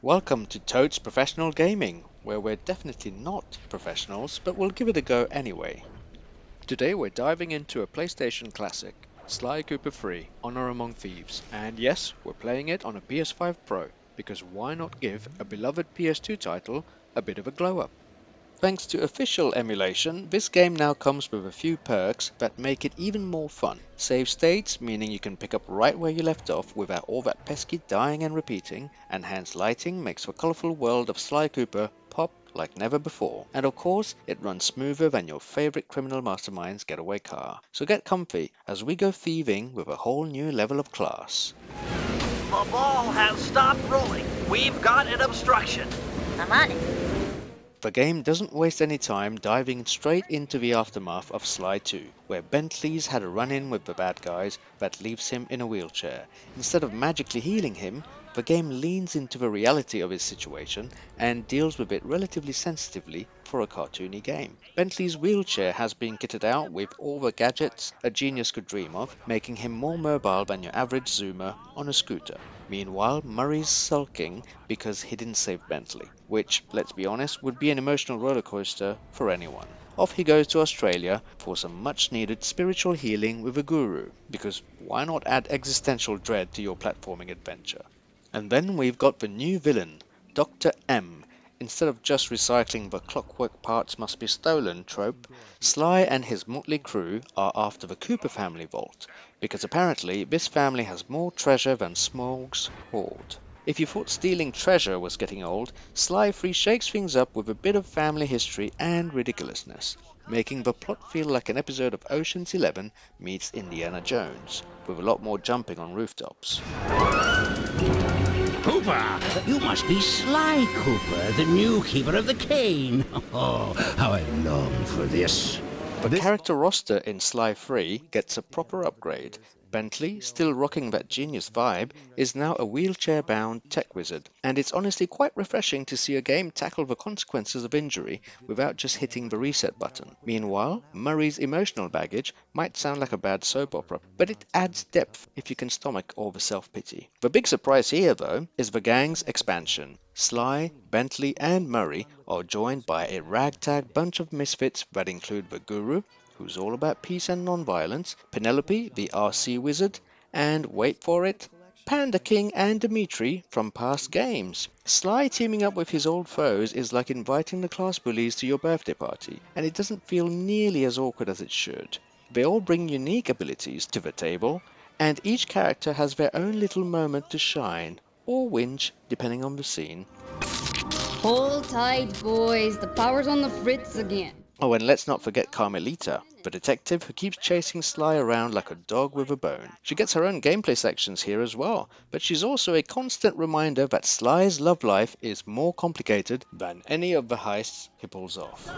Welcome to Totes Professional Gaming, where we're definitely not professionals, but we'll give it a go anyway. Today we're diving into a PlayStation classic, Sly Cooper Free, Honor Among Thieves, and yes, we're playing it on a PS5 Pro, because why not give a beloved PS2 title a bit of a glow up? Thanks to official emulation, this game now comes with a few perks that make it even more fun. Save states, meaning you can pick up right where you left off without all that pesky dying and repeating. Enhanced lighting makes the colourful world of Sly Cooper pop like never before. And of course, it runs smoother than your favourite criminal mastermind's getaway car. So get comfy as we go thieving with a whole new level of class. The ball has stopped rolling. We've got an obstruction. I'm on it. The game doesn't waste any time diving straight into the aftermath of Sly 2, where Bentley's had a run-in with the bad guys that leaves him in a wheelchair. Instead of magically healing him, the game leans into the reality of his situation and deals with it relatively sensitively for a cartoony game. Bentley's wheelchair has been kitted out with all the gadgets a genius could dream of, making him more mobile than your average zoomer on a scooter. Meanwhile, Murray's sulking because he didn't save Bentley, which, let's be honest, would be an emotional rollercoaster for anyone. Off he goes to Australia for some much needed spiritual healing with a guru, because why not add existential dread to your platforming adventure? And then we've got the new villain, Dr. M. Instead of just recycling the clockwork parts must be stolen trope, Sly and his motley crew are after the Cooper family vault, because apparently this family has more treasure than Smaug's hoard. If you thought stealing treasure was getting old, Sly Free shakes things up with a bit of family history and ridiculousness, making the plot feel like an episode of Ocean's 11 meets Indiana Jones, with a lot more jumping on rooftops. Cooper, you must be Sly Cooper, the new keeper of the cane. Oh, how I long for this. The character roster in Sly Free gets a proper upgrade. Bentley, still rocking that genius vibe, is now a wheelchair-bound tech wizard, and it's honestly quite refreshing to see a game tackle the consequences of injury without just hitting the reset button. Meanwhile, Murray's emotional baggage might sound like a bad soap opera, but it adds depth if you can stomach all the self-pity. The big surprise here, though, is the gang's expansion. Sly, Bentley, and Murray are joined by a ragtag bunch of misfits that include the Guru, who's all about peace and non-violence, Penelope, the RC wizard, and wait for it, Panda King and Dimitri from past games. Sly teaming up with his old foes is like inviting the class bullies to your birthday party, and it doesn't feel nearly as awkward as it should. They all bring unique abilities to the table, and each character has their own little moment to shine, or whinge, depending on the scene. Hold tight, boys. The power's on the fritz again. Oh, and let's not forget Carmelita, the detective who keeps chasing Sly around like a dog with a bone. She gets her own gameplay sections here as well, but she's also a constant reminder that Sly's love life is more complicated than any of the heists he pulls off.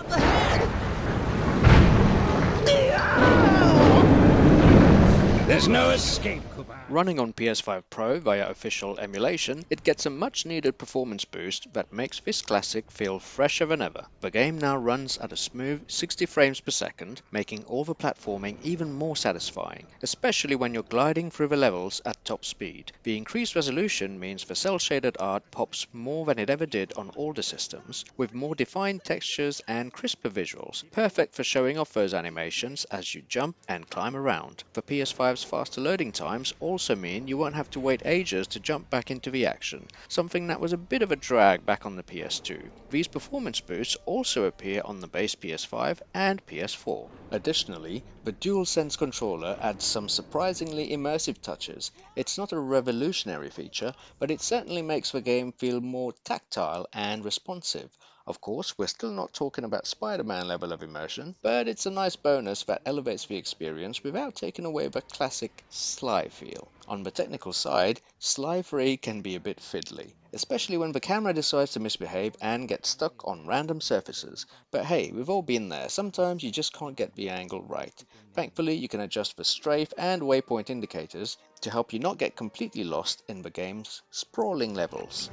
There's no escape, Cooper. Running on PS5 Pro via official emulation, it gets a much needed performance boost that makes this classic feel fresher than ever. The game now runs at a smooth 60 frames per second, making all the platforming even more satisfying, especially when you're gliding through the levels at top speed. The increased resolution means the cel-shaded art pops more than it ever did on older systems, with more defined textures and crisper visuals, perfect for showing off those animations as you jump and climb around. The PS5's faster loading times also mean you won't have to wait ages to jump back into the action, something that was a bit of a drag back on the PS2. These performance boosts also appear on the base PS5 and PS4. Additionally, the DualSense controller adds some surprisingly immersive touches. It's not a revolutionary feature, but it certainly makes the game feel more tactile and responsive. Of course, we're still not talking about Spider-Man level of immersion, but it's a nice bonus that elevates the experience without taking away the classic Sly feel. On the technical side, Sly Free can be a bit fiddly, especially when the camera decides to misbehave and get stuck on random surfaces. But hey, we've all been there. Sometimes you just can't get the angle right. Thankfully, you can adjust the strafe and waypoint indicators to help you not get completely lost in the game's sprawling levels.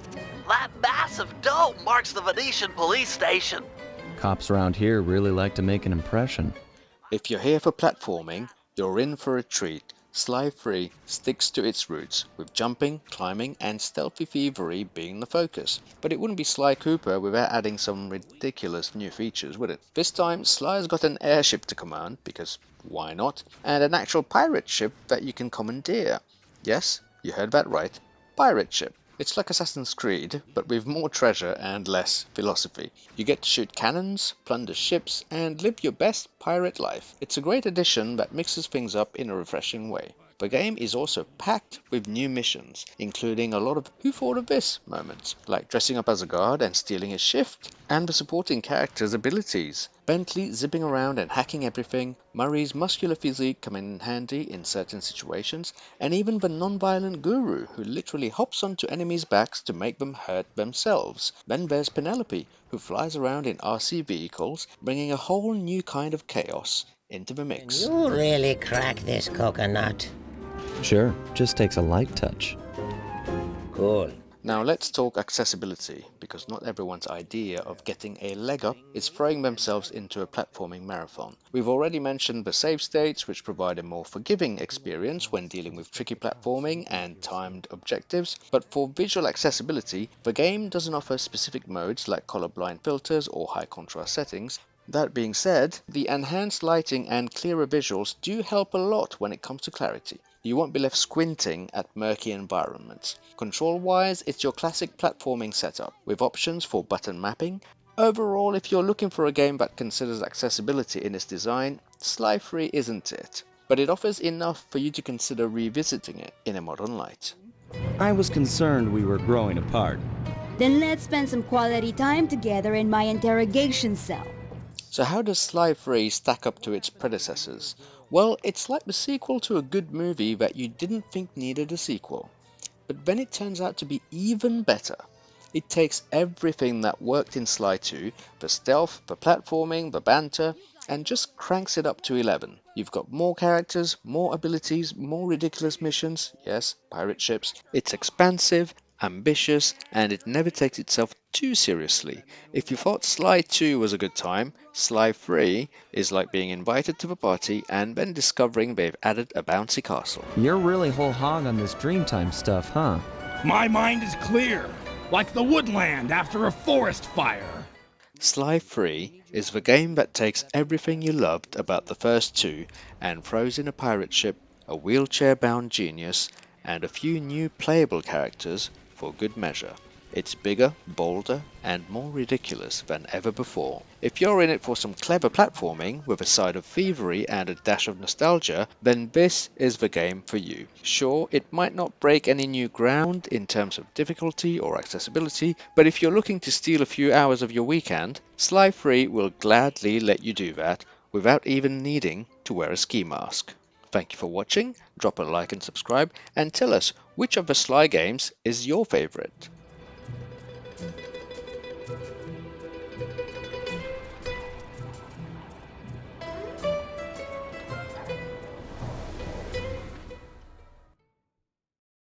That massive dome marks the Venetian police station. Cops around here really like to make an impression. If you're here for platforming, you're in for a treat. Sly 3 sticks to its roots, with jumping, climbing, and stealthy thievery being the focus. But it wouldn't be Sly Cooper without adding some ridiculous new features, would it? This time, Sly's got an airship to command, because why not? And an actual pirate ship that you can commandeer. Yes, you heard that right. Pirate ship. It's like Assassin's Creed, but with more treasure and less philosophy. You get to shoot cannons, plunder ships, and live your best pirate life. It's a great addition that mixes things up in a refreshing way. The game is also packed with new missions, including a lot of "who thought of this" moments, like dressing up as a guard and stealing his shift, and the supporting characters' abilities. Bentley zipping around and hacking everything, Murray's muscular physique coming in handy in certain situations, and even the non-violent guru who literally hops onto enemies' backs to make them hurt themselves. Then there's Penelope, who flies around in RC vehicles, bringing a whole new kind of chaos into the Can mix. you really crack this coconut? Sure, just takes a light touch. Cool. Now let's talk accessibility, because not everyone's idea of getting a leg up is throwing themselves into a platforming marathon. We've already mentioned the save states, which provide a more forgiving experience when dealing with tricky platforming and timed objectives, but for visual accessibility, the game doesn't offer specific modes like colorblind filters or high contrast settings. That being said, the enhanced lighting and clearer visuals do help a lot when it comes to clarity. You won't be left squinting at murky environments. Control-wise, it's your classic platforming setup, with options for button mapping. Overall, if you're looking for a game that considers accessibility in its design, Sly 3 isn't it, but it offers enough for you to consider revisiting it in a modern light. I was concerned we were growing apart. Then let's spend some quality time together in my interrogation cell. So how does Sly 3 stack up to its predecessors? Well, it's like the sequel to a good movie that you didn't think needed a sequel. But then it turns out to be even better. It takes everything that worked in Sly 2, the stealth, the platforming, the banter, and just cranks it up to 11. You've got more characters, more abilities, more ridiculous missions, yes, pirate ships. It's expansive, ambitious, and it never takes itself too seriously. If you thought Sly 2 was a good time, Sly 3 is like being invited to the party and then discovering they've added a bouncy castle. You're really whole hog on this Dreamtime stuff, huh? My mind is clear, like the woodland after a forest fire. Sly 3 is the game that takes everything you loved about the first two and throws in a pirate ship, a wheelchair-bound genius, and a few new playable characters for good measure. It's bigger, bolder, and more ridiculous than ever before. If you're in it for some clever platforming with a side of thievery and a dash of nostalgia, then this is the game for you. Sure, it might not break any new ground in terms of difficulty or accessibility, but if you're looking to steal a few hours of your weekend, Sly 3 will gladly let you do that without even needing to wear a ski mask. Thank you for watching, drop a like and subscribe, and tell us which of the Sly games is your favorite.